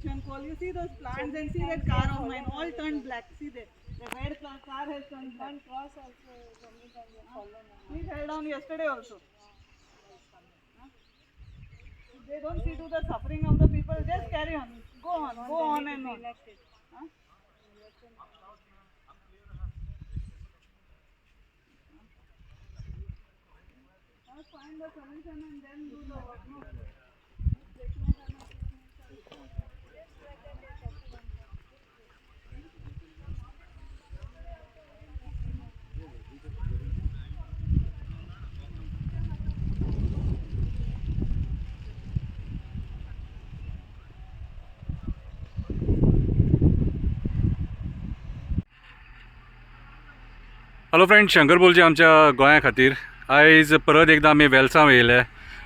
pollution coal. You see those plants and see that car of mine all turned black. See that the red car has turned black. One cross also follow now. He fell down yesterday also. They don't see to the suffering of the people. Just carry on. Go on and on. Huh? First find the solution and then do the work. No. Hello friend, Shankar बोलचे आमच्या गोंया खातीर आयज परत एकदां आमी वेलसांव येयले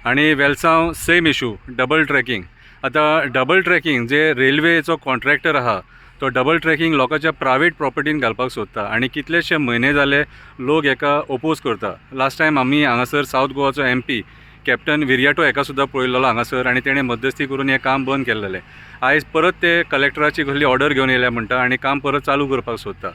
आनी Velsao same issue double tracking. आतां डबल ट्रॅकिंग जे रेल्वेचो कॉन्ट्रॅक्टर आहा तो डबल ट्रॅकिंग लोकांच्या प्रायवेट प्रॉपर्टीन घालपाक सोदता आनी कितलेशे म्हयने जाले लोक हेका ओपोज करता. लास्ट टायम आमी हांगासर सावथ गोवाचो MP कॅप्टन विरियाटो हेका सुद्दां पळयल्लो हांगासर आनी तेणें मध्यस्थी करून हें काम बंद केल्लेलें. आयज परत ते कलेक्टराची कसली ऑर्डर घेवन येयल्या म्हणटा आनी काम परत चालू करपाक सोदता.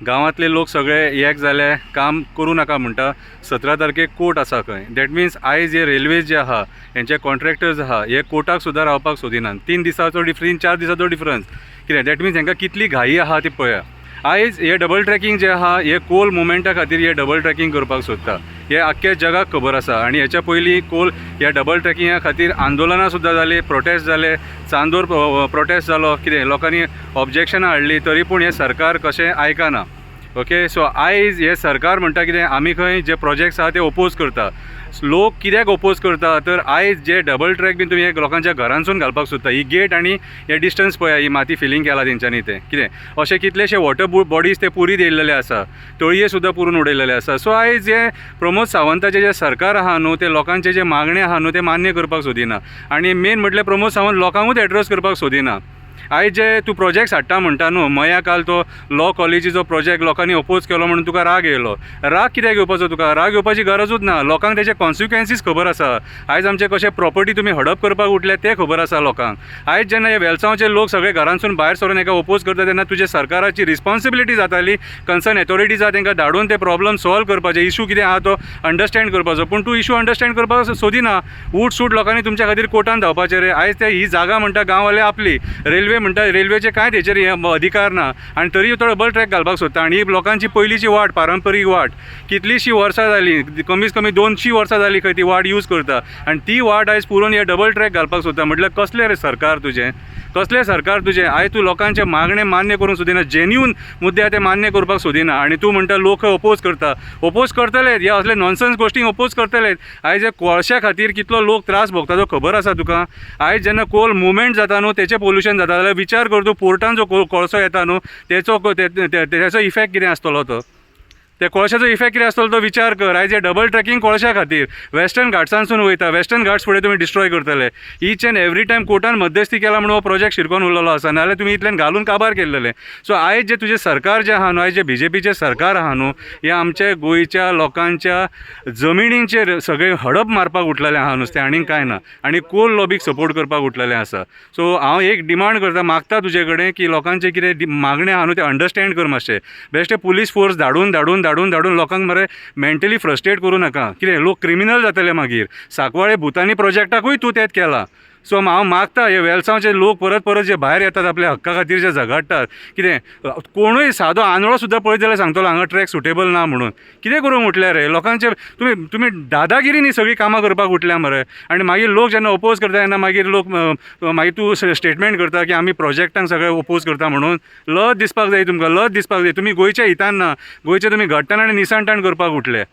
गांवांतले लोक सगळे एक जाले काम करूं नाका म्हणटा. 17 तारखेक कोर्ट आसा खंय. दॅट मिन्स आयज हे रेल्वेज जे आहा हेंचे कॉन्ट्रॅक्टर्स आहा हे कोर्टाक सुद्दां रावपाक सोदिनात. 3 दिसाचो डिफरन्स 4 दिसाचो डिफरन्स कित्याक दॅट मिन्स हांकां कितली घाई आहा ती पळया. आयज हे डबल ट्रॅकिंग जे आहा हे कोल मुवमेंटा खातीर हे डबल ट्रॅकिंग करपाक सोदता. हे आख्ख्या जगाक खबर आसा आनी हेच्या पयलीं कोल ह्या डबल ट्रॅकिंगा खातीर आंदोलनां सुद्दां जाली, प्रोटेस्ट जाले, चांदोर प्रोटेस्ट जालो, कितें लोकांनी ऑब्जेक्शनां हाडली तरी पूण हे सरकार कशें आयकना. ओके, सो आयज हे सरकार म्हणटा कितें आमी खंय जे प्रोजेक्ट्स आहा ते ओपोज करता. लोक कित्याक ओपोज करता तर आयज जे डबल ट्रॅक बीन तुमी लोकांच्या घरांसून घालपाक सोदता. ही गेट आनी हे डिस्टन्स पळया, ही माती फिलींग केला तेंच्यांनी ते कितें अशे कितलेशे वॉटर बॉडीज ते पुरीत येयल्लेले आसा, तळये सुद्दां पुरून उडयलेले आसा. सो आयज हे प्रमोद सावंताचे जे सरकार आहा न्हू ते लोकांचे जे मागणे आहा न्हू ते मान्य करपाक सोदिना आनी मेन म्हटल्यार प्रमोद सावंत लोकांकूच एड्रेस करपाक सोदिना. आयज जे तूं प्रोजेक्ट्स हाडटा म्हणटा न्हू, मया काल तो लॉ कॉलेजीचो प्रोजेक्ट लोकांनी ओपोज केलो म्हणून तुका राग येयलो. राग कित्याक येवपाचो तुका? राग येवपाची गरजूच ना. लोकांक तेचे कॉन्सिक्वेन्सीस खबर आसा. आयज आमचे कशे प्रॉपर्टी तुमी हडप करपाक उठले ते खबर आसा लोकांक. आयज जेन्ना हे वेलसांवचे लोक सगळे घरांसून भायर सरून एका ओपोज करता तेन्ना तुजे सरकाराची रिस्पॉन्सिबिलिटी जाताली कन्सर्न एथॉरिटीज आहा तांकां धाडून ते प्रॉब्लम सॉल्व करपाचे, इशू कितें आहा तो अंडरस्टँड करपाचो. पूण तूं इशू अंडरस्टँड करपाक सोदिना. उठ सूट लोकांनी तुमच्या खातीर कोर्टान धांवपाचें रे. आयज ते ही जागा म्हणटा गांववाले आपली, रेल्वे म्हणटा रेल्वेचे कांय तेचेर अधिकार ना आनी तरी तो डबल ट्रॅक घालपाक सोदता. आनी ही लोकांची पयलींची वाट, पारंपरीक वाट, कितलींशीं वर्सां जालीं, कमीत कमी 200 वर्सां जालीं खंय ती वाट यूज करता आनी ती वाट आयज पुरून हे डबल ट्रॅक घालपाक सोदता. म्हटल्यार कसलें रे सरकार तुजें, कसलें सरकार तुजें? आयज तूं लोकांचे मागणे मान्य करूंक सोदिना, जेन्यून मुद्दे ते मान्य करपाक सोदिना आनी तूं म्हणटा लोक ओपोज करता. ओपोज करतलेच, हे असले नॉनसन्स गोश्टींक ओपोज करतलेच. आयज हे कोळशा खातीर कितलो लोक त्रास भोगता तो खबर आसा तुका? आयज जेन्ना कोल मुवमेंट जाता न्हू तेचें पोल्युशन जाता जाल्यार विचार कर तूं, पोर्टान जो कोळसो येता न्हू तेचो इफेक्ट कितें आसतलो तो, त्या कोळशाचो इफेक्ट कितें आसतलो तो विचार कर. आयज हे डबल ट्रॅकिंग कोळशा खातीर वेस्टर्न घाट्सांसून वयता, वेस्टर्न घाट्स फुडें तुमी डिस्ट्रॉय करतले. ईच एंड एवरी टायम कोर्टान मध्यस्थी केला म्हणून हो प्रोजेक्ट शिरकोन उरलेलो आसा, नाजाल्यार तुमी इतल्यान घालून काबार केल्लेले. सो आयज जे तुजें सरकार जें आहा न्हू, आयज जे BJPचें सरकार आहा न्हू, हे आमच्या गोंयच्या लोकांच्या जमिनींचेर सगळे हडप मारपाक उठलेलें आहा नुस्तें, आनीक कांय ना. आनी कोल लॉबीक सपोर्ट करपाक उठलेलें आसा. सो हांव एक डिमांड करता, मागता तुजे कडेन की लोकांचे कितें मागणे आहा न्हू ते अंडरस्टँड कर मातशें. बेश्टे पुलीस फोर्स धाडून धाडून धाडून धाडून लोकांक मरे मेंटली फ्रस्ट्रेट करूं नाका. कितें लोक क्रिमिनल जातले मागीर. सांकवाळे भुतानी प्रोजेक्टाकूय तूं तेंच केलां. सो हांव मागता हे वेलसांवचे लोक परत परत जे भायर येतात आपल्या हक्का खातीर जे झगडटात, कितें कोणूय सादो आंधळो सुद्दां पळयत जाल्यार सांगतलो हांगा ट्रॅक सुटेबल ना म्हणून. कितें करूंक उठल्या रे लोकांचे? तुमी दादागिरी न्ही सगळी कामां करपाक उठल्या मरे. आनी मागीर लोक जेन्ना ओपोज करता तेन्ना मागीर लोक मागीर तूं स्टेटमेंट करता की आमी प्रोजेक्टांक सगळे ओपोज करता म्हणून. लज दिसपाक जाय तुमकां, लज दिसपाक जाय. तुमी गोंयच्या हितान ना, गोंयचे तुमी घट्टण आनी निसणटाण करपाक उठले.